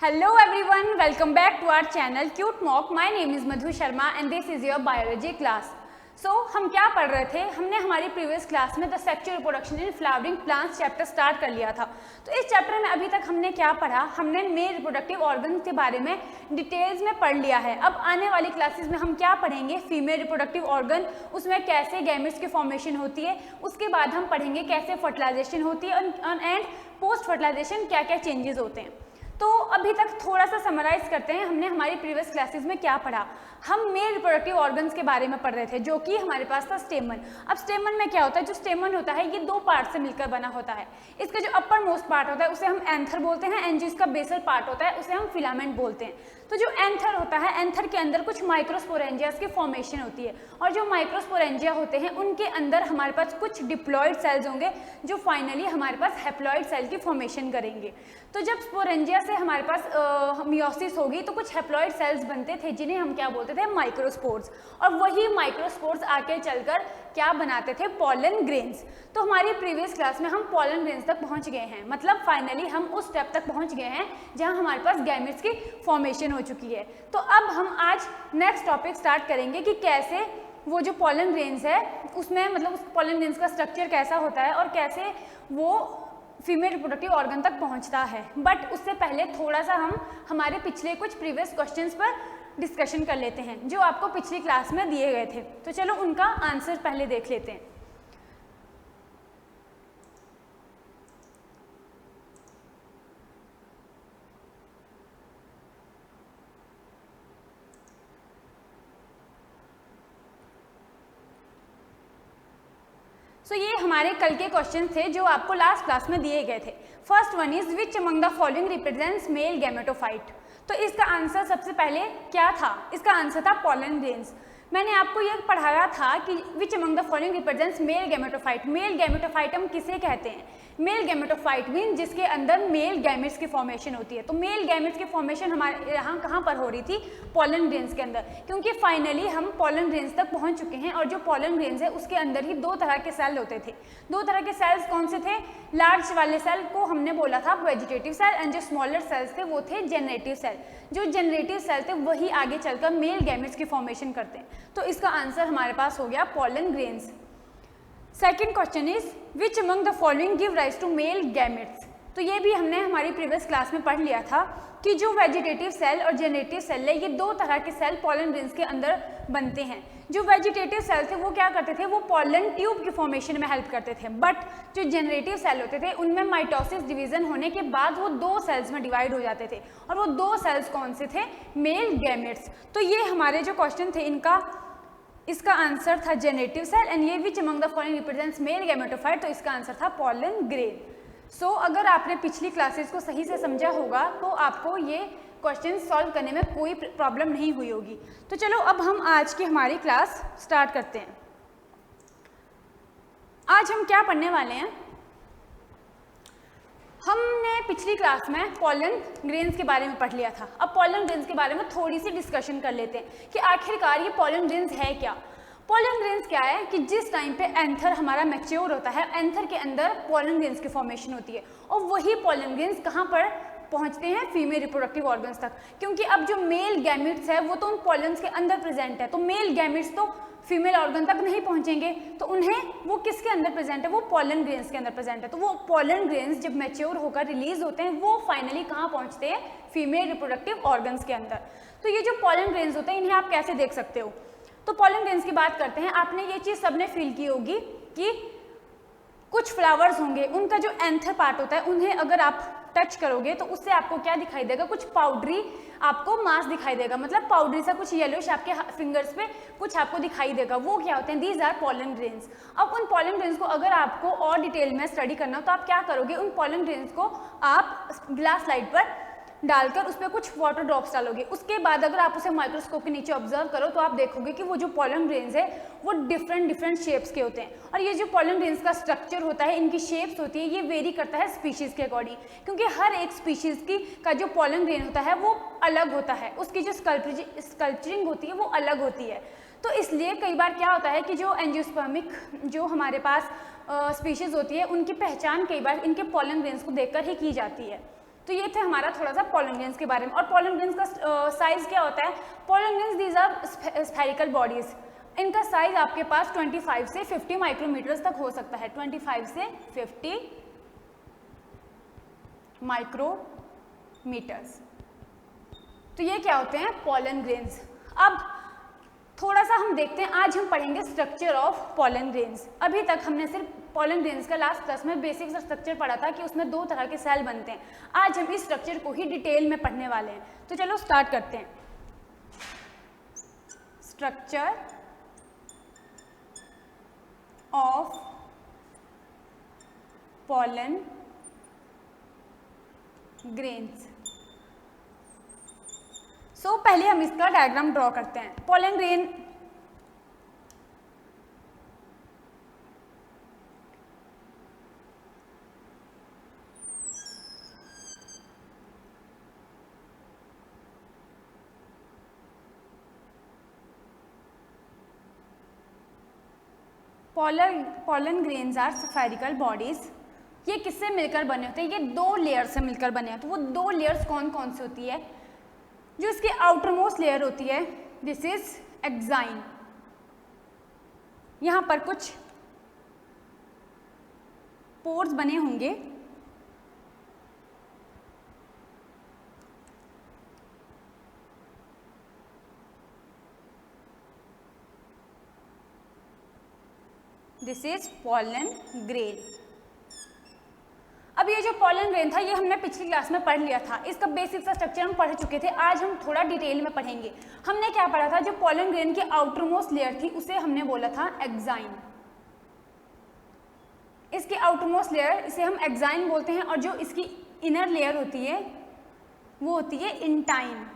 Hello everyone, welcome back to our channel Cute Mock. My name is Madhu Sharma and this is your biology class. So हम क्या पढ़ रहे थे, हमने हमारी प्रीवियस क्लास में the sexual reproduction in flowering plants chapter start कर लिया था। तो इस चैप्टर में अभी तक हमने क्या पढ़ा, हमने मेल रिप्रोडक्टिव ऑर्गन के बारे में डिटेल्स में पढ़ लिया है। अब आने वाली क्लासेस में हम क्या पढ़ेंगे, फीमेल रिप्रोडक्टिव ऑर्गन, उसमें कैसे गैमेट्स की फॉर्मेशन होती है, उसके बाद हम पढ़ेंगे कैसे फर्टिलाइजेशन होती है एंड पोस्ट फर्टिलाइजेशन क्या क्या चेंजेस होते हैं। तो अभी तक थोड़ा सा समराइज करते हैं, हमने हमारी प्रीवियस क्लासेस में क्या पढ़ा। हम मेल रिप्रोडक्टिव ऑर्गन्स के बारे में पढ़ रहे थे, जो कि हमारे पास था स्टेमन। अब स्टेमन में क्या होता है, जो स्टेमन होता है ये दो पार्ट से मिलकर बना होता है। इसका जो अपर मोस्ट पार्ट होता है उसे हम एंथर बोलते हैं एंड जो इसका बेसल पार्ट होता है उसे हम फिलामेंट बोलते हैं। तो जो एंथर होता है, एंथर के अंदर कुछ माइक्रोस्पोरेंजियास की फॉर्मेशन होती है और जो माइक्रोस्पोरेंजिया होते हैं उनके अंदर हमारे पास कुछ डिप्लॉइड सेल्स होंगे जो फाइनली हमारे पास हैप्लॉइड सेल की फॉर्मेशन करेंगे। तो जब स्पोरेंजिया से हमारे पास मियोसिस होगी तो कुछ हैप्लॉइड सेल्स बनते थे जिन्हें हम क्या बोलते थे, माइक्रोस्पोर्स, और वही माइक्रोस्पोर्स आगे चलकर क्या बनाते थे, पॉलन ग्रेन्स। तो हमारी प्रीवियस क्लास में हम पॉलन ग्रेन्स तक पहुंच गए हैं, मतलब फाइनली हम उस स्टेप तक पहुंच गए हैं जहां हमारे पास गैमेट्स की फॉर्मेशन हो चुकी है। तो अब हम आज नेक्स्ट टॉपिक स्टार्ट करेंगे कि कैसे वो जो पॉलन ग्रेन्स है उसमें मतलब उस पॉलन ग्रेन्स का स्ट्रक्चर कैसा होता है और कैसे वो फीमेल रिप्रोडक्टिव ऑर्गन तक पहुंचता है। बट उससे पहले थोड़ा सा हम हमारे पिछले कुछ प्रीवियस क्वेश्चंस पर डिस्कशन कर लेते हैं जो आपको पिछली क्लास में दिए गए थे। तो चलो उनका आंसर पहले देख लेते हैं। सो ये हमारे कल के क्वेश्चन थे जो आपको लास्ट क्लास में दिए गए थे। First one is which among the following represents male gametophyte. तो इसका आंसर सबसे पहले क्या था, इसका आंसर था पॉलन ग्रेन्स। मैंने आपको ये पढ़ाया था कि विच among the following represents male gametophyte. Male gametophyte हम किसे कहते हैं, मेल गैमेटोफाइट मीन जिसके अंदर मेल गैमेट्स की फॉर्मेशन होती है। तो मेल गैमेट्स की फॉर्मेशन हमारे यहाँ कहाँ पर हो रही थी, पॉलन ग्रेन्स के अंदर, क्योंकि फाइनली हम पॉलन ग्रेन्स तक पहुँच चुके हैं। और जो पॉलन ग्रेन्स है उसके अंदर ही दो तरह के सेल होते थे। दो तरह के सेल्स कौन से थे, लार्ज वाले सेल को हमने बोला था वेजिटेटिव सेल एंड जो स्मॉलर सेल्स थे वो थे जनरेटिव सेल। जो जनरेटिव सेल थे वही आगे चलकर मेल गैमेट्स की फॉर्मेशन करते हैं। तो इसका आंसर हमारे पास हो गया pollen grains. Second question is which among the following give rise to male gametes. तो ये भी हमने हमारी प्रीवियस क्लास में पढ़ लिया था कि जो वेजिटेटिव सेल और जनरेटिव सेल है ये दो तरह के सेल पॉलन ग्रेन्स के अंदर बनते हैं। जो वेजिटेटिव सेल थे वो क्या करते थे, वो पॉलन ट्यूब की फॉर्मेशन में हेल्प करते थे। बट जो जनरेटिव सेल होते थे उनमें माइटोसिस डिवीजन होने के बाद वो दो सेल्स में डिवाइड हो जाते थे और वो दो सेल्स कौन से थे, मेल गैमेट्स। तो ये हमारे जो क्वेश्चन थे इनका इसका आंसर था जनरेटिव सेल एंड ये विच among the following represents male gametophyte. तो इसका आंसर था पॉलन ग्रेन। सो अगर आपने पिछली क्लासेस को सही से समझा होगा तो आपको ये क्वेश्चन सॉल्व करने में कोई प्रॉब्लम नहीं हुई होगी। तो चलो अब हम आज की हमारी क्लास स्टार्ट करते हैं। आज हम क्या पढ़ने वाले हैं, हमने पिछली क्लास में पॉलन ग्रेन्स के बारे में पढ़ लिया था। अब पॉलन ग्रेन्स के बारे में थोड़ी सी डिस्कशन कर लेते हैं कि आखिरकार ये पॉलन ग्रेन्स है क्या। पॉलन ग्रेन्स क्या है कि जिस टाइम पे एंथर हमारा मैच्योर होता है, एंथर के अंदर पॉलन ग्रेन्स की फॉर्मेशन होती है और वही पॉलन ग्रेन्स कहाँ पर पहुंचते हैं, फीमेल रिप्रोडक्टिव ऑर्गन्स तक। क्योंकि अब जो मेल गैमेट्स है वो तो उन पॉलन्स के अंदर प्रेजेंट है, तो मेल गैमेट्स तो फीमेल ऑर्गन तक नहीं पहुंचेंगे, तो उन्हें वो किसके अंदर प्रेजेंट है, वो पॉलन ग्रेन्स के अंदर प्रेजेंट है। तो वो पॉलन ग्रेन्स जब मैच्योर होकर रिलीज होते हैं वो फाइनली कहाँ पहुंचते हैं, फीमेल रिप्रोडक्टिव ऑर्गन्स के अंदर। तो ये जो पॉलन ग्रेन्स होते हैं इन्हें आप कैसे देख सकते हो। तो पॉलन ग्रेन्स की बात करते हैं, आपने ये चीज़ सबने फील की होगी कि कुछ फ्लावर्स होंगे, उनका जो एंथर पार्ट होता है उन्हें अगर आप टच करोगे तो उससे आपको क्या दिखाई देगा, कुछ पाउडरी आपको मास दिखाई देगा, मतलब पाउडरी सा कुछ येलोइश आपके फिंगर्स पे कुछ आपको दिखाई देगा। वो क्या होते हैं, दीज आर पॉलन ग्रेन्स। अब उन पॉलन ग्रेन्स को अगर आपको और डिटेल में स्टडी करना हो तो आप क्या करोगे, उन पॉलन ग्रेन्स को आप ग्लास स्लाइड पर डालकर उस पर कुछ वाटर ड्रॉप्स डालोगे। उसके बाद अगर आप उसे माइक्रोस्कोप के नीचे ऑब्जर्व करो तो आप देखोगे कि वो जो पॉलन ग्रेन्स है वो डिफरेंट शेप्स के होते हैं। और ये जो पॉलन ग्रेन्स का स्ट्रक्चर होता है, इनकी शेप्स होती है, ये वेरी करता है स्पीशीज़ के अकॉर्डिंग, क्योंकि हर एक स्पीशीज़ की का जो पॉलन ग्रेन होता है वो अलग होता है, उसकी जो स्कल्पचरिंग होती है वो अलग होती है। तो इसलिए कई बार क्या होता है कि जो एंजियोस्पर्मिक जो हमारे पास स्पीशीज़ होती है उनकी पहचान कई बार इनके पॉलन ग्रेन्स को देखकर ही की जाती है। तो ये थे हमारा थोड़ा सा पोलन ग्रेन्स के बारे में। और पोलन ग्रेन्स का साइज क्या होता है? Pollen grains these are spherical bodies. इनका साइज आपके पास 25 से 50 माइक्रोमीटर्स तक हो सकता है, 25 से 50 माइक्रोमीटर्स। तो ये क्या होते हैं? Pollen grains. अब थोड़ा सा हम देखते हैं, आज हम पढ़ेंगे स्ट्रक्चर ऑफ पोलन ग्रेन्स। अभी तक हमने सिर्फ पोलन ग्रेन्स का लास्ट क्लास में बेसिक सा स्ट्रक्चर पढ़ा था कि उसमें 2 तरह के सेल बनते हैं। आज हम इस स्ट्रक्चर को ही डिटेल में पढ़ने वाले हैं। तो चलो स्टार्ट करते हैं। Structure of pollen grains. So पहले हम इसका डायग्राम ड्रॉ करते हैं। Pollen grain pollen grains are spherical bodies. ये किससे मिलकर बने होते हैं? ये 2 लेयर से मिलकर बने होते हैं। वो 2 लेयर्स कौन कौन सी होती है? जो इसकी आउटर मोस्ट लेयर होती है, दिस इज एक्साइन। यहाँ पर कुछ पोर्स बने होंगे, दिस इज पोलन ग्रेन। अब ये जो पोलन ग्रेन था ये हमने पिछली क्लास में पढ़ लिया था। इसका बेसिक सा स्ट्रक्चर हम पढ़ चुके थे। आज हम थोड़ा डिटेल में पढ़ेंगे। हमने क्या पढ़ा था? जो पोलन ग्रेन की आउटर मोस्ट लेयर थी उसे हमने बोला था एक्साइन। इसकी आउटर मोस्ट लेयर इसे हम एक्साइन बोलते हैं, और जो इसकी इनर लेयर होती है वो होती है इंटाइन।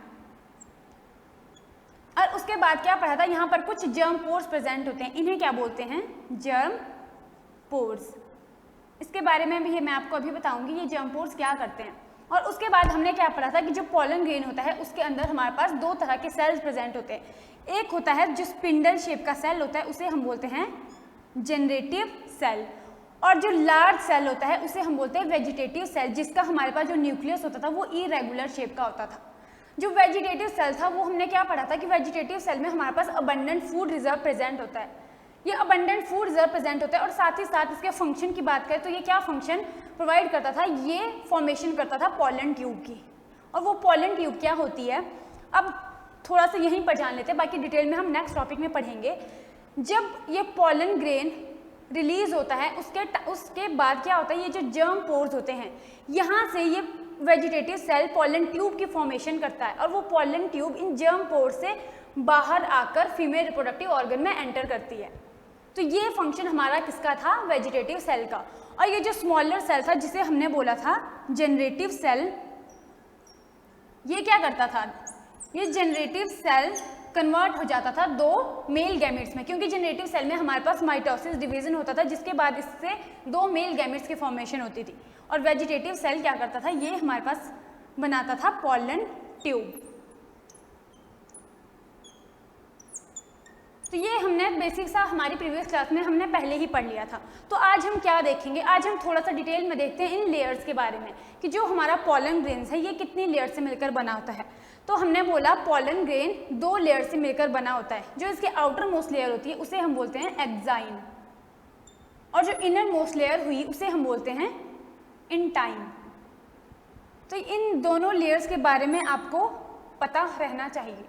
और उसके बाद क्या पढ़ा था? यहाँ पर कुछ जर्म पोर्स प्रेजेंट होते हैं, इन्हें क्या बोलते हैं? Germ pores. इसके बारे में भी मैं आपको अभी बताऊंगी ये जर्म पोर्स क्या करते हैं। और उसके बाद हमने क्या पढ़ा था कि जो पोलन ग्रेन होता है उसके अंदर हमारे पास 2 तरह के सेल्स प्रेजेंट होते हैं। एक होता है जो स्पिंडल शेप का सेल होता है, उसे हम बोलते हैं जनरेटिव सेल। और जो लार्ज सेल होता है उसे हम बोलते हैं वेजिटेटिव सेल, जिसका हमारे पास जो न्यूक्लियस होता था वो इरेगुलर शेप का होता था। जो वेजिटेटिव सेल था वो हमने क्या पढ़ा था कि वेजिटेटिव सेल में हमारे पास अबंडेंट फूड रिजर्व प्रेजेंट होता है। ये अबंडेंट फूड रिजर्व प्रेजेंट होता है, और साथ ही साथ इसके फंक्शन की बात करें तो ये क्या फंक्शन प्रोवाइड करता था? ये फॉर्मेशन करता था पोलन ट्यूब की। और वो पोलन ट्यूब क्या होती है अब थोड़ा सा यहीं पर जान लेते हैं, बाकी डिटेल में हम नेक्स्ट टॉपिक में पढ़ेंगे। जब ये पोलन ग्रेन रिलीज होता है उसके बाद क्या होता है? ये जो जर्म पोर्स होते हैं यहाँ से ये वेजिटेटिव सेल पोलन ट्यूब की फॉर्मेशन करता है, और वो पोलन ट्यूब इन जर्म पोर्स से बाहर आकर फीमेल रिप्रोडक्टिव ऑर्गन में एंटर करती है। तो ये फंक्शन हमारा किसका था? वेजिटेटिव सेल का। और ये जो स्मॉलर सेल था जिसे हमने बोला था जनरेटिव सेल, ये क्या करता था? ये जनरेटिव सेल कन्वर्ट हो जाता था 2 मेल गैमेट्स में, क्योंकि जनरेटिव सेल में हमारे पास माइटोसिस डिवीजन होता था, जिसके बाद इससे 2 मेल गैमेट्स की फॉर्मेशन होती थी। और वेजिटेटिव सेल क्या करता था? ये हमारे पास बनाता था पोलन ट्यूब। तो ये हमने बेसिक सा हमारी प्रीवियस क्लास में हमने पहले ही पढ़ लिया था। तो आज हम क्या देखेंगे? आज हम थोड़ा सा डिटेल में देखते हैं इन लेयर्स के बारे में कि जो हमारा पोलन ग्रेन्स है ये कितनी लेयर से मिलकर बना होता है। तो हमने बोला पोलन ग्रेन 2 लेयर से मिलकर बना होता है। जो इसकी आउटर मोस्ट लेयर होती है उसे हम बोलते हैं एक्साइन, और जो इनर मोस्ट लेयर हुई उसे हम बोलते हैं इंटाइन। तो इन दोनों लेयर्स के बारे में आपको पता रहना चाहिए।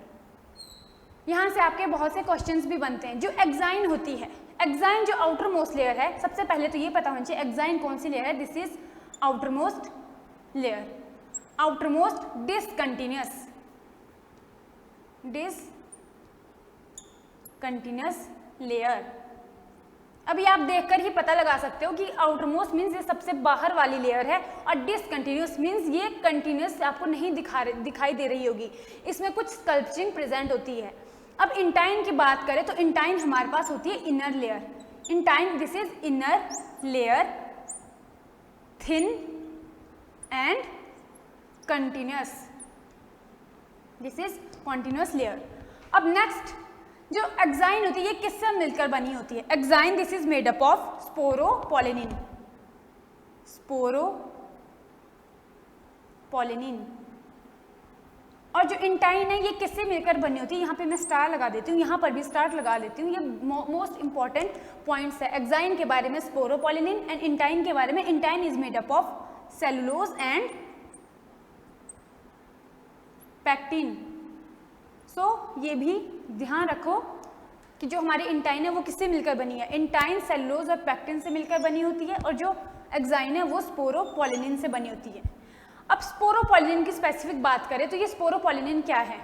यहाँ से आपके बहुत से क्वेश्चंस भी बनते हैं। जो एक्साइन होती है, एक्साइन जो आउटर मोस्ट लेयर है, सबसे पहले तो ये पता होना चाहिए एक्साइन कौन सी लेयर है? This is outer most layer, outer most discontinuous layer. अभी आप देखकर ही पता लगा सकते हो कि आउटर मोस्ट मीन्स ये सबसे बाहर वाली लेयर है, और डिसकंटिन्यूअस मीन्स ये कंटिन्यूअस आपको नहीं दिखाई दे रही होगी, इसमें कुछ स्कल्पचिंग प्रेजेंट होती है। अब इंटाइन की बात करें तो इंटाइन हमारे पास होती है inner layer. Intine this is inner layer, thin and continuous, this is continuous layer. अब नेक्स्ट जो एक्साइन होती है ये किससे मिलकर बनी होती है? Exine this is made up of sporopollenin, pollenin. और जो इंटाइन है ये किससे मिलकर बनी होती है, यहाँ पे मैं स्टार लगा देती हूँ, यहाँ पर भी स्टार लगा लेती हूँ, ये मोस्ट इंपॉर्टेंट पॉइंट्स है एक्साइन के बारे में स्पोरोपॉलिनिन, एंड इंटाइन के बारे में intine is made up of cellulose and pectin. So ये भी ध्यान रखो कि जो हमारी इंटाइन है वो किससे मिलकर बनी है, इंटाइन सेलुलोज और पैक्टिन से मिलकर बनी होती है, और जो एक्साइन है वो स्पोरोपॉलिनिन से बनी होती है। अब स्पोरोपॉलिनिन की स्पेसिफिक बात करें तो ये स्पोरोपॉलिनिन क्या है,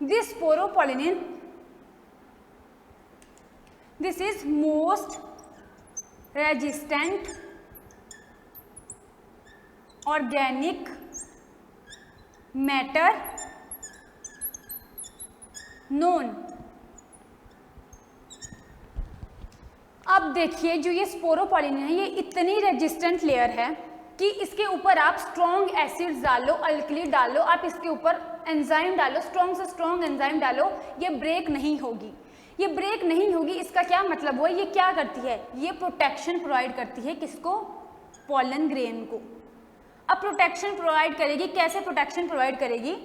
this sporopollenin this is most resistant organic matter known. अब देखिए जो ये स्पोरोपॉलिनिन है ये इतनी रेजिस्टेंट लेयर है कि इसके ऊपर आप स्ट्रॉन्ग एसिड्स डालो, अल्कली डालो, आप इसके ऊपर एंजाइम डालो, स्ट्रॉन्ग से स्ट्रॉन्ग एंजाइम डालो, ये ब्रेक नहीं होगी। ये ब्रेक नहीं होगी इसका क्या मतलब हुआ, ये क्या करती है, ये प्रोटेक्शन प्रोवाइड करती है किसको, पॉलन ग्रेन को। अब प्रोटेक्शन प्रोवाइड करेगी, कैसे प्रोटेक्शन प्रोवाइड करेगी,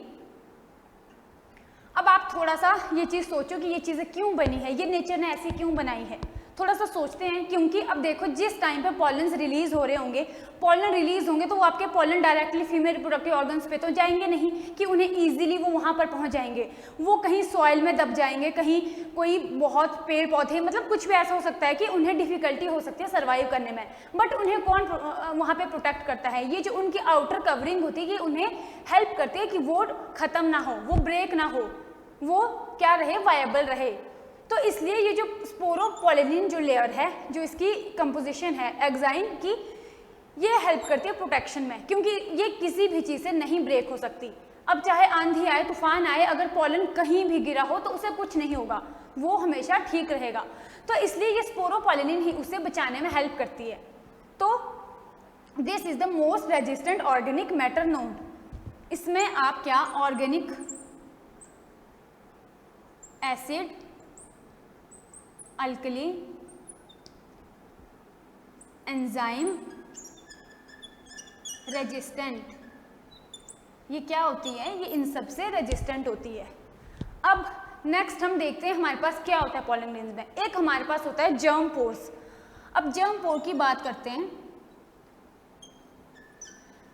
अब आप थोड़ा सा ये चीज़ सोचो कि ये चीज़ें क्यों बनी है, ये नेचर ने ऐसी क्यों बनाई है, थोड़ा सा सोचते हैं। क्योंकि अब देखो जिस टाइम पे पॉलन्स रिलीज हो रहे होंगे, पॉलन रिलीज होंगे तो वो आपके pollen directly female reproductive organs पे तो जाएंगे नहीं कि उन्हें इजीली वो वहाँ पर पहुँच जाएंगे, वो कहीं सॉइल में दब जाएंगे, कहीं कोई बहुत पेड़ पौधे, मतलब कुछ भी ऐसा हो सकता है कि उन्हें डिफिकल्टी हो सकती है सर्वाइव करने में। बट उन्हें कौन वहाँ पे प्रोटेक्ट करता है, ये जो उनकी आउटर कवरिंग होती है ये उन्हें हेल्प करती है कि वो खत्म ना हो, वो ब्रेक ना हो, वो क्या रहे, वायबल रहे। तो इसलिए ये जो स्पोरोपॉलिनिन जो लेयर है, जो इसकी कंपोजिशन है एक्साइन की, ये हेल्प करती है प्रोटेक्शन में, क्योंकि ये किसी भी चीज़ से नहीं ब्रेक हो सकती। अब चाहे आंधी आए, तूफान आए, अगर पॉलन कहीं भी गिरा हो तो उसे कुछ नहीं होगा, वो हमेशा ठीक रहेगा। तो इसलिए ये स्पोरोपॉलिनिन ही उसे बचाने में हेल्प करती है। तो this is the most resistant organic matter known. इसमें आप क्या, organic acid, alkali, enzyme, resistant, ये क्या होती है, ये इन सब से रेजिस्टेंट होती है। अब नेक्स्ट हम देखते हैं हमारे पास क्या होता है पॉलन ग्रेन्स में। एक हमारे पास होता है जर्म पोर्स। अब जर्म पोर की बात करते हैं।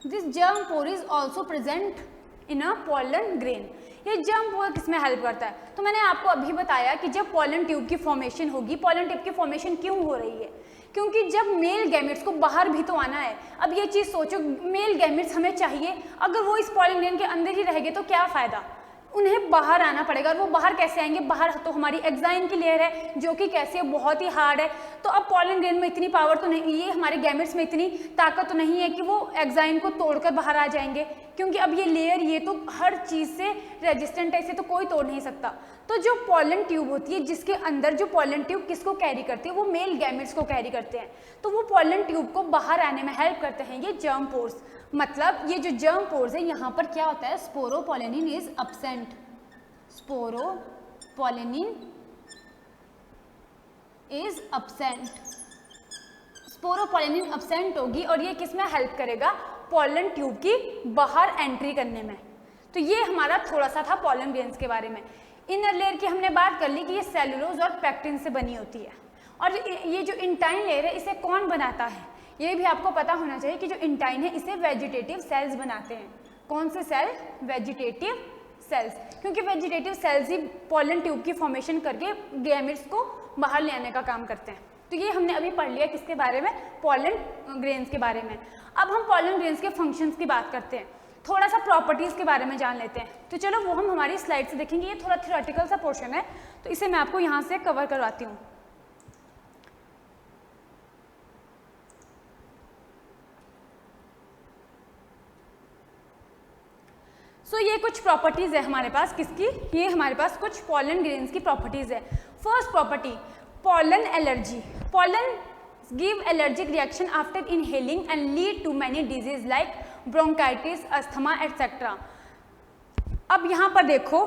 This germ pour is also present in a pollen grain. ये जर्म पोर किसमें हेल्प करता है, तो मैंने आपको अभी बताया कि जब पॉलन ट्यूब की फॉर्मेशन होगी, पॉलन ट्यूब की फॉर्मेशन क्यों हो रही है, क्योंकि जब मेल गैमेट्स को बाहर भी तो आना है। अब ये चीज़ सोचो, मेल गैमेट्स हमें चाहिए, अगर वो इस पॉलन ग्रेन के अंदर ही रहेंगे तो क्या फ़ायदा, उन्हें बाहर आना पड़ेगा। और वो बाहर कैसे आएंगे, बाहर तो हमारी एक्साइन की लेयर है जो कि कैसे बहुत ही हार्ड है। तो अब पॉलन ग्रेन में इतनी पावर तो नहीं, ये हमारे गैमेट्स में इतनी ताकत तो नहीं है कि वो एक्साइन को तोड़कर बाहर आ जाएंगे, क्योंकि अब ये लेयर ये तो हर चीज़ से रेजिस्टेंट है, इसे तो कोई तोड़ नहीं सकता। तो जो पॉलन ट्यूब होती है, जिसके अंदर जो पॉलन ट्यूब किसको कैरी करती है, वो मेल गैमेट्स को कैरी करते हैं, तो वो पॉलन ट्यूब को बाहर आने में हेल्प करते हैं ये जर्म पोर्स। मतलब ये जो जर्म पोर्स है, यहाँ पर क्या होता है, sporopollenin is absent, sporopollenin is absent, sporopollenin absent होगी और ये किस में हेल्प करेगा, पॉलन ट्यूब की बाहर एंट्री करने में। तो ये हमारा थोड़ा सा था पॉलन ग्रेन्स के बारे में। इनर लेयर की हमने बात कर ली कि ये सेलुलोज और पैक्टिन से बनी होती है। और ये जो इंटाइन लेयर है, इसे कौन बनाता है, ये भी आपको पता होना चाहिए कि जो इंटाइन है इसे वेजिटेटिव सेल्स बनाते हैं। कौन से सेल, वेजिटेटिव सेल्स, क्योंकि वेजिटेटिव सेल्स ही पॉलन ट्यूब की फॉर्मेशन करके गैमेट्स को बाहर ले आने का काम करते हैं। तो ये हमने अभी पढ़ लिया किसके बारे में, पॉलन ग्रेन्स के बारे में। अब हम पॉलन ग्रेन्स के फंक्शंस की बात करते हैं, थोड़ा सा प्रॉपर्टीज़ के बारे में जान लेते हैं। तो चलो वो हम हमारी स्लाइड से देखेंगे, ये थोड़ा थ्योरेटिकल सा पोर्शन है तो इसे मैं आपको यहाँ से कवर करवाती हूँ। सो ये कुछ प्रॉपर्टीज़ है हमारे पास, किसकी, ये हमारे पास कुछ पॉलन ग्रेन्स की प्रॉपर्टीज़ है। First property, pollen allergy. Pollen give allergic reaction after inhaling and lead to many disease like bronchitis, asthma etcetera. अब यहाँ पर देखो,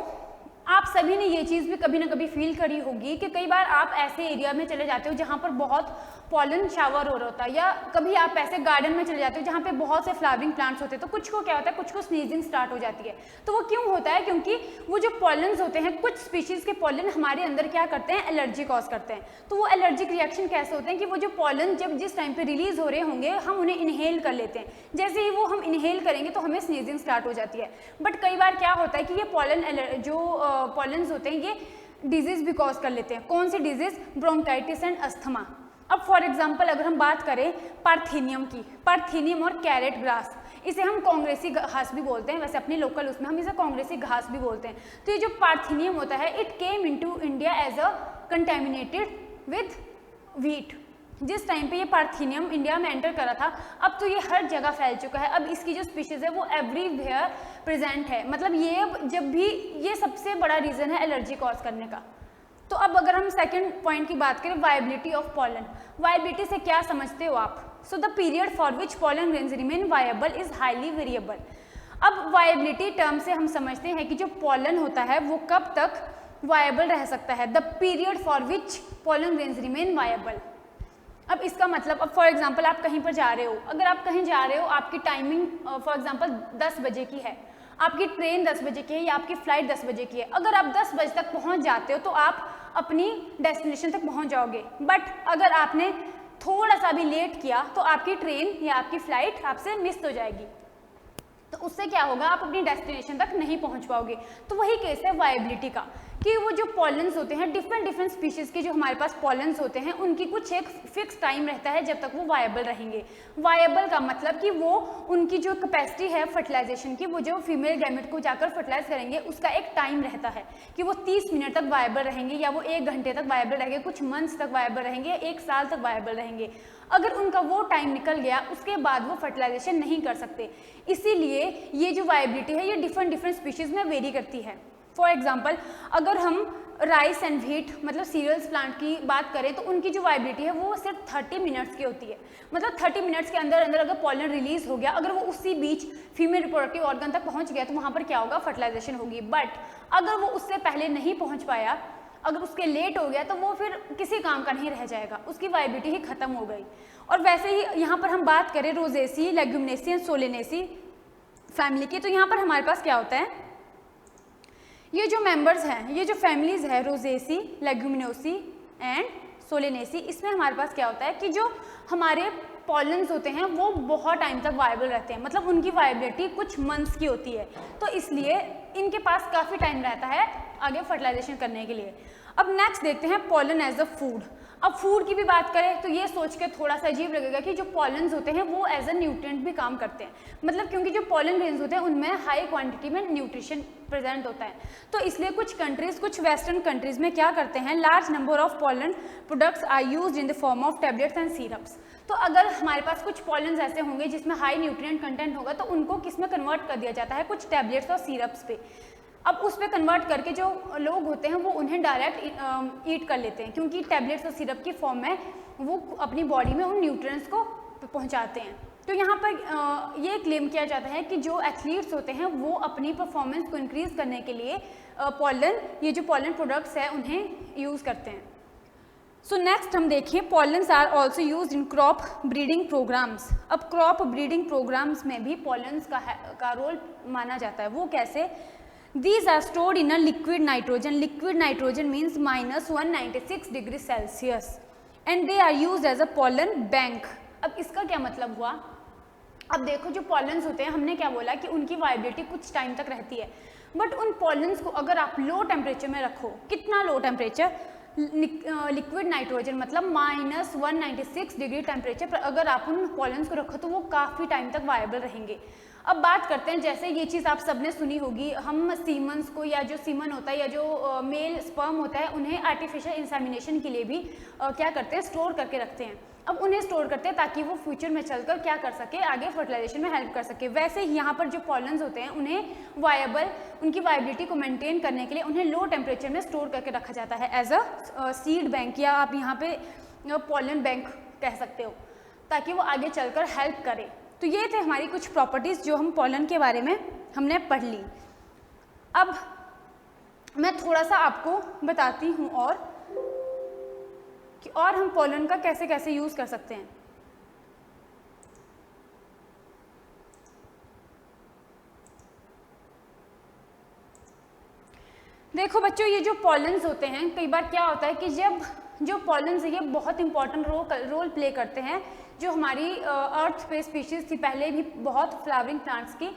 आप सभी ने ये चीज़ भी कभी ना कभी फील करी होगी कि कई बार आप ऐसे एरिया में चले जाते हो जहाँ पर बहुत पॉलन शावर हो रहा होता है, या कभी आप ऐसे गार्डन में चले जाते हो जहाँ पे बहुत से फ्लावरिंग प्लांट्स होते हैं, तो कुछ को क्या होता है, कुछ को स्नीजिंग स्टार्ट हो जाती है। तो वो क्यों होता है, क्योंकि वो जो पॉलन्स होते हैं, कुछ स्पीशीज़ के पॉलन हमारे अंदर क्या करते हैं, एलर्जी कॉज करते हैं। तो वो एलर्जिक रिएक्शन कैसे होते हैं कि वो जो पॉलन जब जिस टाइम पे रिलीज हो रहे होंगे हम उन्हें इनहेल कर लेते हैं, जैसे ही वो हम इनहेल करेंगे तो हमें स्नीजिंग स्टार्ट हो जाती है। बट कई बार क्या होता है कि ये पॉलन्स होते हैं ये डिजीज भी कॉज कर लेते हैं। कौन सी डिजीज, ब्रोंकाइटिस एंड अस्थमा। अब फॉर एग्जांपल अगर हम बात करें पार्थेनियम की, पार्थेनियम और कैरेट ग्रास, इसे हम कांग्रेसी घास भी बोलते हैं, वैसे अपने लोकल उसमें हम इसे कांग्रेसी घास भी बोलते हैं। तो ये जो पार्थेनियम होता है it came into India as a contaminated with wheat. जिस टाइम पे ये पार्थेनियम इंडिया में एंटर करा था, अब तो ये हर जगह फैल चुका है। अब इसकी जो स्पीशीज़ है वो एवरीवेयर प्रेजेंट है, मतलब ये अब जब भी ये सबसे बड़ा रीज़न है एलर्जी कॉज करने का। तो अब अगर हम सेकंड पॉइंट की बात करें, वायबिलिटी ऑफ पॉलन। वायबिलिटी से क्या समझते हो आप? So the period for which pollen grains remain viable is highly variable. अब वायबिलिटी टर्म से हम समझते हैं कि जो पॉलन होता है वो कब तक वायबल रह सकता है, the period for which pollen grains remain viable. अब इसका मतलब, अब फॉर एग्जांपल आप कहीं पर जा रहे हो, अगर आप कहीं जा रहे हो, आपकी टाइमिंग फॉर एग्जांपल 10 बजे की है, आपकी ट्रेन 10 बजे की है या आपकी फ्लाइट 10 बजे की है। अगर आप 10 बजे तक पहुंच जाते हो तो आप अपनी डेस्टिनेशन तक पहुंच जाओगे। बट अगर आपने थोड़ा सा भी लेट किया तो आपकी ट्रेन या आपकी फ्लाइट आपसे मिस हो जाएगी, तो उससे क्या होगा, आप अपनी डेस्टिनेशन तक नहीं पहुंच पाओगे। तो वही केस है वायबिलिटी का, कि वो जो पॉलन्स होते हैं, डिफरेंट स्पीशीज़ के जो हमारे पास पॉलन्स होते हैं, उनकी कुछ एक फिक्स टाइम रहता है जब तक वो वायबल रहेंगे। वायबल का मतलब कि वो उनकी जो कैपेसिटी है फर्टिलाइजेशन की, वो जो फीमेल गैमेट को जाकर फर्टिलाइज करेंगे, उसका एक टाइम रहता है कि वो 30 मिनट तक वायबल रहेंगे, या वो 1 घंटे तक वायबल रहेंगे, कुछ मंथ्स तक वायबल रहेंगे, 1 साल तक वायबल रहेंगे। अगर उनका वो टाइम निकल गया उसके बाद वो फर्टिलाइजेशन नहीं कर सकते। इसीलिए ये जो वायबिलिटी है ये डिफरेंट स्पीशीज़ में वेरी करती है। फॉर एग्जाम्पल अगर हम राइस एंड व्हीट मतलब सीरियल्स प्लांट की बात करें तो उनकी जो वायबिलिटी है वो सिर्फ 30 मिनट्स की होती है। मतलब 30 मिनट्स के अंदर अंदर अगर पॉलन रिलीज हो गया, अगर वो उसी बीच फीमेल रिप्रोडक्टिव ऑर्गन तक पहुंच गया तो वहाँ पर क्या होगा, फर्टिलाइजेशन होगी। बट अगर वो उससे पहले नहीं पहुँच पाया, अगर उसके लेट हो गया तो वो फिर किसी काम का नहीं रह जाएगा, उसकी वायबिलिटी ही खत्म हो गई। और वैसे ही यहाँ पर हम बात करें rosaceae, leguminosae and solanaceae family की, तो यहाँ पर हमारे पास क्या होता है, ये जो मेंबर्स हैं, ये जो फैमिलीज है रोजेसी, लेग्यूमिनोसी एंड सोलेनेसी, इसमें हमारे पास क्या होता है कि जो हमारे पॉलन्स होते हैं वो बहुत टाइम तक वायबल रहते हैं, मतलब उनकी वायबिलिटी कुछ मंथ्स की होती है। तो इसलिए इनके पास काफ़ी टाइम रहता है आगे फर्टिलाइजेशन करने के लिए। अब नेक्स्ट देखते हैं पॉलन एज अ फूड। अब फूड की भी बात करें तो ये सोच के थोड़ा सा अजीब लगेगा कि जो पॉलन्स होते हैं वो एज अ न्यूट्रिएंट भी काम करते हैं, मतलब क्योंकि जो पॉलन ग्रेन्स होते हैं उनमें हाई क्वांटिटी में न्यूट्रिशन प्रेजेंट होता है। तो इसलिए कुछ कंट्रीज, कुछ वेस्टर्न कंट्रीज में क्या करते हैं, large number of pollen products are used in the form of tablets and syrups. तो अगर हमारे पास कुछ पॉलन्स ऐसे होंगे जिसमें हाई न्यूट्रिएंट कंटेंट होगा तो उनको किस में कन्वर्ट कर दिया जाता है, कुछ टैबलेट्स और सिरप्स पे। अब उस पर कन्वर्ट करके जो लोग होते हैं वो उन्हें डायरेक्ट ईट कर लेते हैं, क्योंकि टैबलेट्स और सिरप की फॉर्म में वो अपनी बॉडी में उन न्यूट्रिएंट्स को पहुंचाते हैं। तो यहाँ पर ये क्लेम किया जाता है कि जो एथलीट्स होते हैं वो अपनी परफॉर्मेंस को इंक्रीज करने के लिए ये जो पॉलन प्रोडक्ट्स है उन्हें यूज़ करते हैं। सो नेक्स्ट हम देखें, pollens are also use in crop breeding programs. अब क्रॉप ब्रीडिंग प्रोग्राम्स में भी पॉलन्स का रोल माना जाता है। वो कैसे, These are stored in a liquid nitrogen. Liquid nitrogen means -196 degree Celsius and they are used as a pollen bank. अब इसका क्या मतलब हुआ, अब देखो जो पॉलन्स होते हैं हमने क्या बोला कि उनकी वायबिलिटी कुछ टाइम तक रहती है, बट उन पॉलन्स को अगर आप लो टेम्परेचर में रखो, कितना लो टेम्परेचर, लिक्विड नाइट्रोजन मतलब -196 डिग्री टेम्परेचर पर अगर आप उन पॉलन्स को रखो तो वो काफ़ी टाइम तक वायबल रहेंगे। अब बात करते हैं, जैसे ये चीज़ आप सबने सुनी होगी, हम सीमन्स को या जो सीमन होता है या जो मेल स्पर्म होता है उन्हें आर्टिफिशियल इंसेमिनेशन के लिए भी क्या करते हैं, स्टोर करके रखते हैं। अब उन्हें स्टोर करते हैं ताकि वो फ्यूचर में चलकर क्या कर सके, आगे फर्टिलाइजेशन में हेल्प कर सके। वैसे ही यहाँ पर जो पॉलन्स होते हैं उन्हें उनकी वायबिलिटी को मेंटेन करने के लिए उन्हें लो टेम्परेचर में स्टोर करके रखा जाता है एज अ सीड बैंक, या आप यहाँ पे पॉलन बैंक कह सकते हो, ताकि वो आगे चलकर हेल्प करे। तो ये थे हमारी कुछ प्रॉपर्टीज़ जो हम पॉलन के बारे में हमने पढ़ ली। अब मैं थोड़ा सा आपको बताती हूँ और और हम पोलन का कैसे कैसे यूज़ कर सकते हैं। देखो बच्चों, ये जो पॉलन्स होते हैं, कई बार क्या होता है कि जब जो पॉलन्स है ये बहुत इंपॉर्टेंट रोल प्ले करते हैं। जो हमारी अर्थ पे स्पीशीज़ थी पहले भी बहुत फ्लावरिंग प्लांट्स की,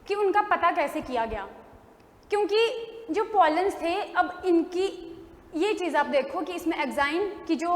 कि उनका पता कैसे किया गया, क्योंकि जो पॉलन्स थे, अब इनकी ये चीज़ आप देखो कि इसमें एक्साइन की जो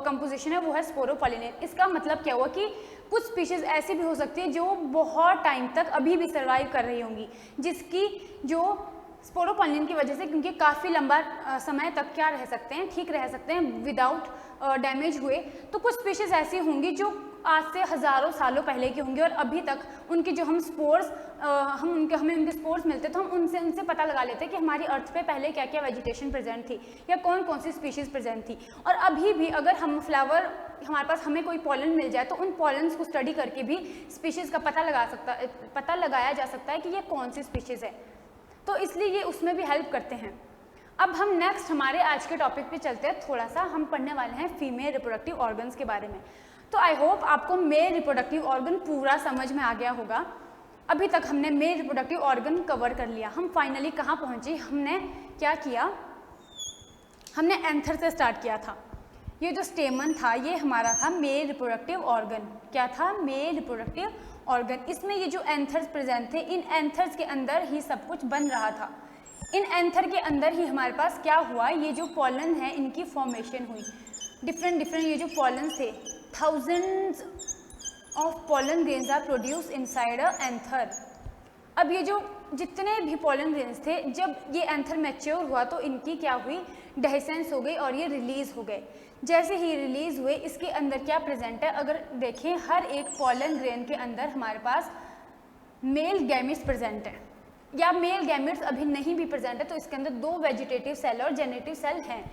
कंपोजिशन है वो है स्पोरोपॉलिनेट। इसका मतलब क्या हुआ कि कुछ स्पीशीज़ ऐसी भी हो सकती है जो बहुत टाइम तक अभी भी सर्वाइव कर रही होंगी, जिसकी जो स्पोरोपॉलिनेट की वजह से, क्योंकि काफ़ी लंबा समय तक क्या रह सकते हैं, ठीक रह सकते हैं विदाउट डैमेज हुए। तो कुछ स्पीशीज़ ऐसी होंगी जो आज से हज़ारों सालों पहले की होंगी और अभी तक उनके जो हम स्पोर्स हमें उनके स्पोर्स मिलते तो हम उनसे पता लगा लेते कि हमारी अर्थ पे पहले क्या क्या वेजिटेशन प्रेजेंट थी या कौन कौन सी स्पीशीज़ प्रेजेंट थी। और अभी भी अगर हम फ्लावर हमारे पास हमें कोई पॉलन मिल जाए तो उन पॉलन्स को स्टडी करके भी स्पीशीज़ का पता लगाया जा सकता है कि ये कौन सी स्पीशीज़ है। तो इसलिए ये उसमें भी हेल्प करते हैं। अब हम नेक्स्ट हमारे आज के टॉपिक पे चलते हैं। थोड़ा सा हम पढ़ने वाले हैं फीमेल रिप्रोडक्टिव ऑर्गन्स के बारे में। तो आई होप आपको मेल रिप्रोडक्टिव ऑर्गन पूरा समझ में आ गया होगा। अभी तक हमने मेल रिप्रोडक्टिव ऑर्गन कवर कर लिया। हम फाइनली कहाँ पहुँचे, हमने क्या किया, हमने एंथर से स्टार्ट किया था। ये जो स्टेमन था ये हमारा था मेल रिप्रोडक्टिव ऑर्गन। क्या था? Male reproductive organ. इसमें ये जो एंथर्स प्रेजेंट थे, इन एंथर्स के अंदर ही सब कुछ बन रहा था। इन एंथर के अंदर ही हमारे पास क्या हुआ, ये जो पॉलन है इनकी फॉर्मेशन हुई। डिफरेंट ये जो पॉलन थे, thousands of pollen grains are produce inside a anther. अब ये जो जितने भी पॉलन ग्रेन्स थे, जब ये एंथर मैच्योर हुआ तो इनकी क्या हुई, डेhiscence हो गई और ये रिलीज हो गए। जैसे ही रिलीज हुए, इसके अंदर क्या प्रेजेंट है, अगर देखें हर एक पॉलन ग्रेन के अंदर हमारे पास मेल गैमेट्स प्रेजेंट है, या मेल गैमेट्स अभी नहीं भी प्रेजेंट है तो इसके अंदर 2 वेजिटेटिव सेल और जेनेटिव सेल हैं,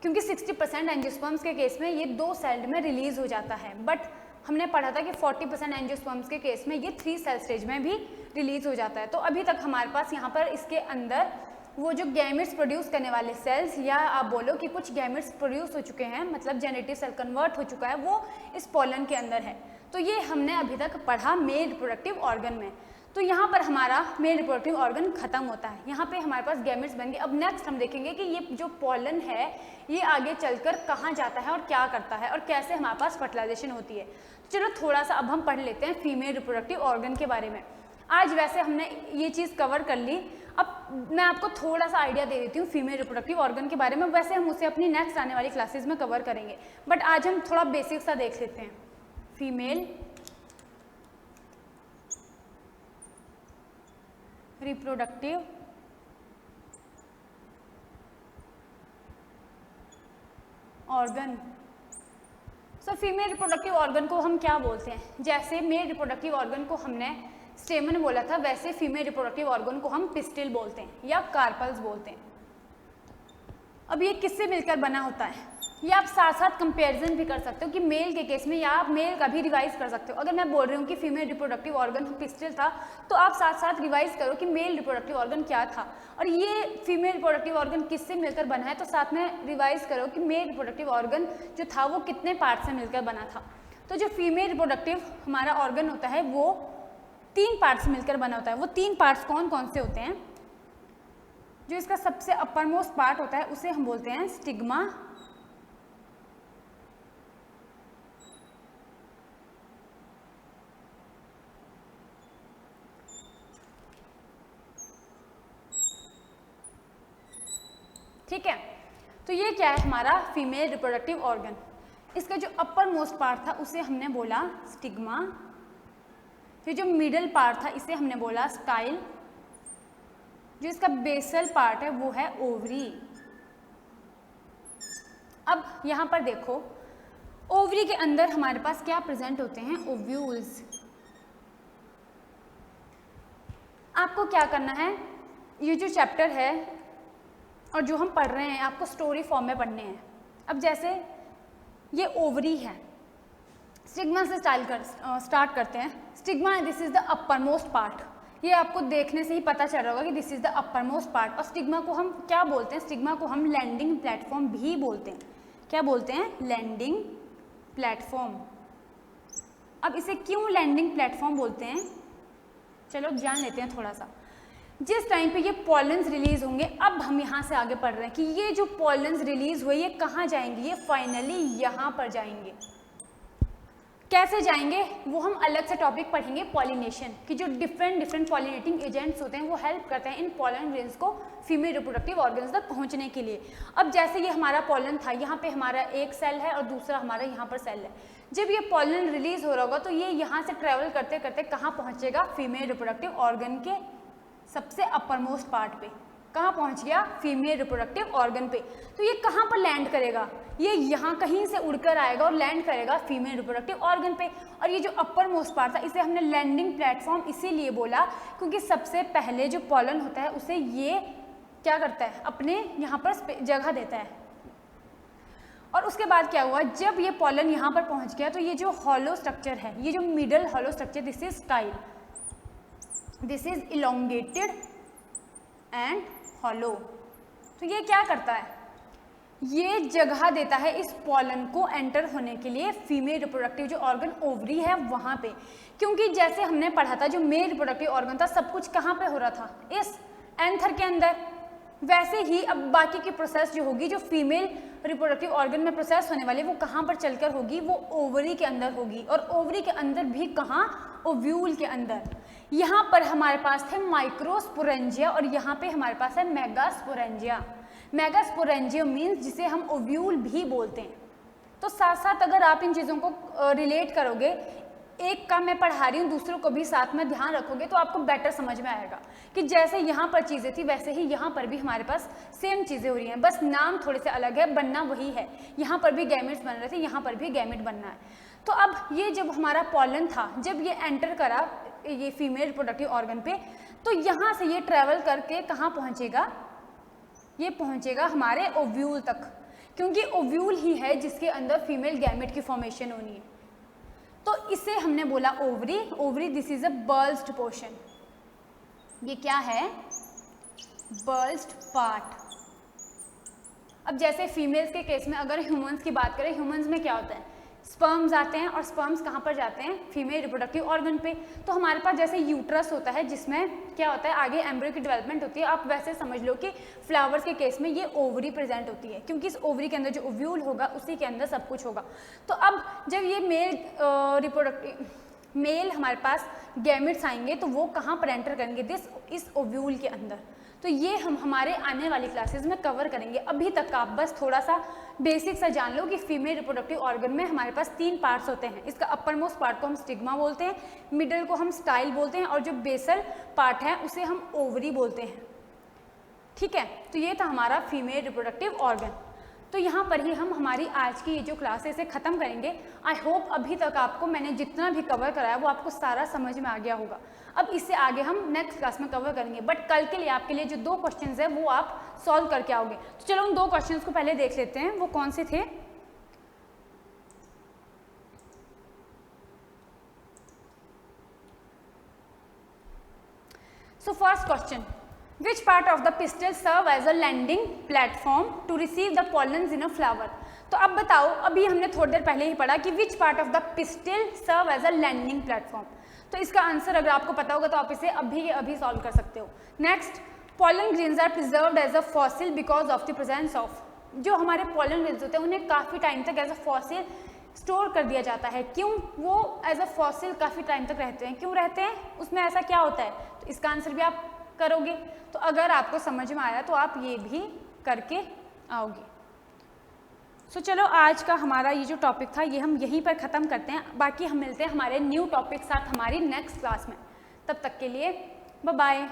क्योंकि 60% एंजियोस्पर्म्स के केस में ये 2 सेल में रिलीज हो जाता है। बट हमने पढ़ा था कि 40% एंजियोस्पर्म्स के केस में ये 3 सेल स्टेज में भी रिलीज हो जाता है। तो अभी तक हमारे पास यहाँ पर इसके अंदर वो जो गैमेट्स प्रोड्यूस करने वाले सेल्स, या आप बोलो कि कुछ गैमेट्स प्रोड्यूस हो चुके हैं, मतलब जेनेटिव सेल कन्वर्ट हो चुका है, वो इस पॉलन के अंदर है। तो ये हमने अभी तक पढ़ा मेल रिप्रोडक्टिव ऑर्गन में। तो यहाँ पर हमारा मेल रिप्रोडक्टिव ऑर्गन खत्म होता है। यहाँ पे हमारे पास गैमेट्स बन गए। अब नेक्स्ट हम देखेंगे कि ये जो पॉलन है ये आगे चलकर कहाँ जाता है और क्या करता है और कैसे हमारे पास फर्टिलाइजेशन होती है। तो चलो थोड़ा सा अब हम पढ़ लेते हैं फीमेल रिप्रोडक्टिव ऑर्गन के बारे में। आज वैसे हमने ये चीज़ कवर कर ली, अब मैं आपको थोड़ा सा आइडिया दे देती हूँ फीमेल रिप्रोडक्टिव ऑर्गन के बारे में। वैसे हम उसे अपनी नेक्स्ट आने वाली क्लासेज में कवर करेंगे, बट आज हम थोड़ा बेसिक सा देख लेते हैं। Female reproductive organ. So female reproductive organ को हम क्या बोलते हैं? जैसे मेल रिप्रोडक्टिव ऑर्गन को हमने स्टेमन बोला था, वैसे फीमेल रिप्रोडक्टिव ऑर्गन को हम पिस्टिल बोलते हैं या कार्पल्स बोलते हैं। अब ये किससे मिलकर बना होता है, ये आप साथ साथ कंपैरिजन भी कर सकते हो कि मेल के केस में, या आप मेल का भी रिवाइज कर सकते हो। अगर मैं बोल रही हूँ कि फीमेल रिप्रोडक्टिव ऑर्गन पिस्टिल था, तो आप साथ साथ रिवाइज करो कि मेल रिप्रोडक्टिव ऑर्गन क्या था और ये फीमेल रिप्रोडक्टिव ऑर्गन किससे मिलकर बना है। तो साथ में रिवाइज करो कि मेल रिप्रोडक्टिव ऑर्गन जो था वो कितने पार्ट से मिलकर बना था। तो जो फीमेल रिप्रोडक्टिव हमारा ऑर्गन होता है वो 3 पार्ट्स मिलकर बना होता है। वो 3 पार्ट्स कौन कौन से होते हैं? जो इसका सबसे अपर मोस्ट पार्ट होता है उसे हम बोलते हैं स्टिग्मा, ठीक है। तो ये क्या है हमारा फीमेल रिप्रोडक्टिव ऑर्गन। इसका जो अपर मोस्ट पार्ट था उसे हमने बोला स्टिग्मा, फिर जो मिडल पार्ट था इसे हमने बोला स्टाइल, जो इसका बेसल पार्ट है वो है ओवरी। अब यहाँ पर देखो, ओवरी के अंदर हमारे पास क्या प्रेजेंट होते हैं? ओव्यूल्स। आपको क्या करना है, ये जो चैप्टर है और जो हम पढ़ रहे हैं आपको स्टोरी फॉर्म में पढ़ने हैं। अब जैसे ये ओवरी है, स्टिग्मा से स्टार्ट करते हैं। Stigma, this is the upper most part. ये आपको देखने से ही पता चल रहा होगा कि this is the upper most part. और स्टिग्मा को हम क्या बोलते हैं? स्टिग्मा को हम लैंडिंग प्लेटफॉर्म भी बोलते हैं। क्या बोलते हैं? Landing platform. अब इसे क्यों लैंडिंग प्लेटफॉर्म बोलते हैं, चलो जान लेते हैं थोड़ा सा। जिस टाइम पे ये पॉलन्स रिलीज होंगे, अब हम यहाँ से आगे पढ़ रहे हैं कि ये जो पॉलन्स रिलीज हुए ये कहाँ जाएंगे? ये फाइनली यहाँ पर जाएंगे। कैसे जाएंगे वो हम अलग से टॉपिक पढ़ेंगे, पॉलिनेशन की जो डिफरेंट पॉलिनेटिंग एजेंट्स होते हैं वो हेल्प करते हैं इन पॉलन ग्रेन्स को फीमेल रिप्रोडक्टिव ऑर्गन्स तक पहुंचने के लिए। अब जैसे ये हमारा पॉलन था, यहाँ पे हमारा एक सेल है और दूसरा हमारा यहाँ पर सेल है। जब ये पॉलन रिलीज हो रहा होगा तो ये यहाँ से ट्रेवल करते करते कहाँ पहुँचेगा? फीमेल रिप्रोडक्टिव ऑर्गन के सबसे अपर मोस्ट पार्ट पे। कहाँ पहुँच गया? फीमेल रिप्रोडक्टिव ऑर्गन पे। तो ये कहाँ पर लैंड करेगा? ये यहाँ कहीं से उड़कर आएगा और लैंड करेगा फीमेल रिप्रोडक्टिव ऑर्गन पे। और ये जो अपर मोस्ट पार्ट था इसे हमने लैंडिंग प्लेटफॉर्म इसीलिए बोला क्योंकि सबसे पहले जो पॉलन होता है उसे ये क्या करता है? अपने यहाँ पर जगह देता है। और उसके बाद क्या हुआ? जब ये पॉलन यहाँ पर पहुँच गया तो ये जो हॉलो स्ट्रक्चर है, ये जो middle hollow structure, this is style, this is elongated and hollow. तो ये क्या करता है? ये जगह देता है इस पॉलन को एंटर होने के लिए फीमेल रिप्रोडक्टिव जो ऑर्गन ओवरी है वहाँ पे। क्योंकि जैसे हमने पढ़ा था जो मेल रिप्रोडक्टिव ऑर्गन था सब कुछ कहाँ पे हो रहा था? इस एंथर के अंदर। वैसे ही अब बाकी की प्रोसेस जो होगी, जो फीमेल रिप्रोडक्टिव ऑर्गन में प्रोसेस होने वाली वो कहाँ पर चलकर होगी? वो ओवरी के अंदर होगी। और ओवरी के अंदर भी कहाँ? ओव्यूल के अंदर। यहाँ पर हमारे पास है माइक्रोस्पोरेंजिया और यहाँ पे हमारे पास है मेगास्पोरेंजिया। मेगास्पोरेंजिया मीन्स जिसे हम ओव्यूल भी बोलते हैं। तो साथ साथ अगर आप इन चीज़ों को रिलेट करोगे, एक का मैं पढ़ा रही हूँ दूसरों को भी साथ में ध्यान रखोगे तो आपको बेटर समझ में आएगा कि जैसे यहाँ पर चीज़ें थी वैसे ही यहाँ पर भी हमारे पास सेम चीज़ें हो रही हैं, बस नाम थोड़े से अलग है, बनना वही है। यहाँ पर भी गैमेट्स बन रहे थे, यहाँ पर भी गैमेट बनना है। तो अब ये जब हमारा पॉलन था, जब ये एंटर करा ये फीमेल रिप्रोडक्टिव ऑर्गन पे, तो यहाँ से ये ट्रेवल करके कहाँ पहुँचेगा? ये पहुँचेगा हमारे ओव्यूल तक, क्योंकि ओव्यूल ही है जिसके अंदर फीमेल गैमेट की फॉर्मेशन होनी है। तो इसे हमने बोला ovary. Ovary this is a bulged portion. ये क्या है? Bulged part. अब जैसे फीमेल्स के केस में अगर ह्यूमंस की बात करें, ह्यूमंस में क्या होता है? स्पर्म्स आते हैं और स्पर्म्स कहाँ पर जाते हैं? फीमेल रिप्रोडक्टिव ऑर्गन पे। तो हमारे पास जैसे यूट्रस होता है जिसमें क्या होता है? आगे एम्ब्रियो की डेवलपमेंट होती है। आप वैसे समझ लो कि फ्लावर्स के केस में ये ओवरी प्रेजेंट होती है, क्योंकि इस ओवरी के अंदर जो ओव्यूल होगा उसी के अंदर सब कुछ होगा। तो अब जब ये मेल हमारे पास गैमेट्स आएंगे तो वो कहाँ पर एंटर करेंगे? इस ओव्यूल के अंदर। तो ये हम हमारे आने वाली क्लासेस में कवर करेंगे। अभी तक आप बस थोड़ा सा बेसिक सा जान लो कि फीमेल रिप्रोडक्टिव ऑर्गन में हमारे पास 3 पार्ट्स होते हैं। इसका अपर मोस्ट पार्ट को हम स्टिग्मा बोलते हैं, मिडल को हम स्टाइल बोलते हैं और जो बेसल पार्ट है उसे हम ओवरी बोलते हैं। ठीक है, तो ये था हमारा फीमेल रिप्रोडक्टिव ऑर्गन। तो यहाँ पर ही हम हमारी आज की ये जो क्लासेस है ख़त्म करेंगे। आई होप अभी तक आपको मैंने जितना भी कवर कराया वो आपको सारा समझ में आ गया होगा। अब इससे आगे हम नेक्स्ट क्लास में कवर करेंगे, बट कल के लिए आपके लिए जो 2 क्वेश्चंस है वो आप सॉल्व करके आओगे। तो चलो उन 2 क्वेश्चंस को पहले देख लेते हैं, वो कौन से थे। So first question, which part of the pistil serve as a landing platform to receive the pollens in a flower? तो अब बताओ, अभी हमने थोड़ी देर पहले ही पढ़ा कि which part of the pistil serve as a landing platform। तो इसका आंसर अगर आपको पता होगा तो आप इसे अभी के अभी सॉल्व कर सकते हो। Next, pollen grains are preserved as a fossil because of the presence of, जो हमारे pollen grains होते हैं उन्हें काफ़ी टाइम तक एज अ फॉसिल स्टोर कर दिया जाता है। क्यों वो एज अ फॉसिल काफ़ी टाइम तक रहते हैं? क्यों रहते हैं? उसमें ऐसा क्या होता है? तो इसका आंसर भी आप करोगे। तो अगर आपको समझ में आया तो आप ये भी करके आओगे। सो चलो आज का हमारा ये जो टॉपिक था ये हम यहीं पर ख़त्म करते हैं। बाकी हम मिलते हैं हमारे न्यू टॉपिक साथ हमारी नेक्स्ट क्लास में। तब तक के लिए बाय बाय।